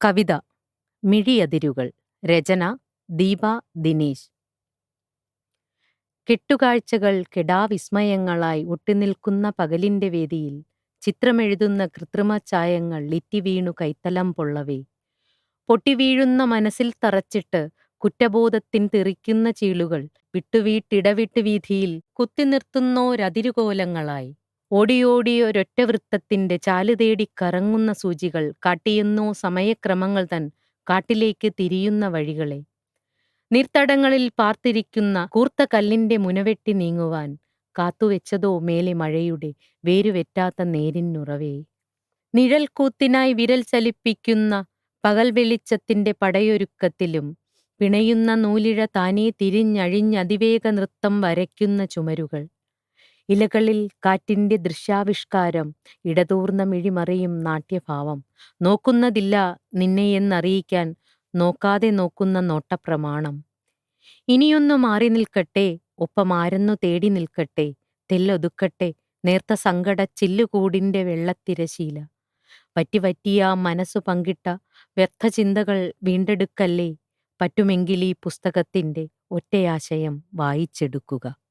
കവിത മിഴിയതിരുകൾ. രചന ദീപ ദിനേശ്. കെട്ടുകാഴ്ചകൾ കെടാവിസ്മയങ്ങളായി ഒട്ടിനിൽക്കുന്ന പകലിന്റെ വേദിയിൽ ചിത്രമെഴുതുന്ന കൃത്രിമഛായങ്ങൾ ലിറ്റിവീണു കൈത്തലം പൊള്ളവേ, പൊട്ടിവീഴുന്ന മനസ്സിൽ തറച്ചിട്ട് കുറ്റബോധത്തിൻ തെറിക്കുന്ന ചീളുകൾ വിട്ടുവീട്ടിടവിട്ട് വീഥിയിൽ കുത്തിനിർത്തുന്നോരതിരുകോലങ്ങളായി ഓടിയോടിയൊരൊറ്റ വൃത്തത്തിന്റെ ചാലുതേടി കറങ്ങുന്ന സൂചികൾ കാട്ടിയെന്നോ സമയക്രമങ്ങൾ തൻ കാട്ടിലേക്ക് തിരിയുന്ന വഴികളെ. നീർത്തടങ്ങളിൽ പാർത്തിരിക്കുന്ന കൂർത്ത കല്ലിന്റെ മുനവെട്ടി നീങ്ങുവാൻ കാത്തുവെച്ചതോ മേലെ മഴയുടെ വേരുവെറ്റാത്ത നേരിനുറവേ. നിഴൽക്കൂത്തിനായി വിരൽ ചലിപ്പിക്കുന്ന പകൽ വെളിച്ചത്തിന്റെ പടയൊരുക്കത്തിലും പിണയുന്ന നൂലിഴ താനേ തിരിഞ്ഞഴിഞ്ഞതിവേഗ നൃത്തം വരയ്ക്കുന്ന ചുമരുകൾ. ഇലകളിൽ കാറ്റിന്റെ ദൃശ്യാവിഷ്കാരം, ഇടതൂർന്ന മിഴിമറിയും നാട്യഭാവം. നോക്കുന്നതില്ല നിന്നെയെന്നറിയിക്കാൻ നോക്കാതെ നോക്കുന്ന നോട്ടപ്രമാണം. ഇനിയൊന്നു മാറി നിൽക്കട്ടെ, ഒപ്പമാരെന്നു തേടി നിൽക്കട്ടെ, തെല്ലൊതുക്കട്ടെ നേർത്ത സങ്കട ചില്ലുകൂടിന്റെ വെള്ളത്തിരശീല. വറ്റിവറ്റിയ മനസ്സു പങ്കിട്ട വ്യർത്ഥചിന്തകൾ വീണ്ടെടുക്കല്ലേ, പറ്റുമെങ്കിലീ പുസ്തകത്തിന്റെ ഒറ്റയാശയം വായിച്ചെടുക്കുക.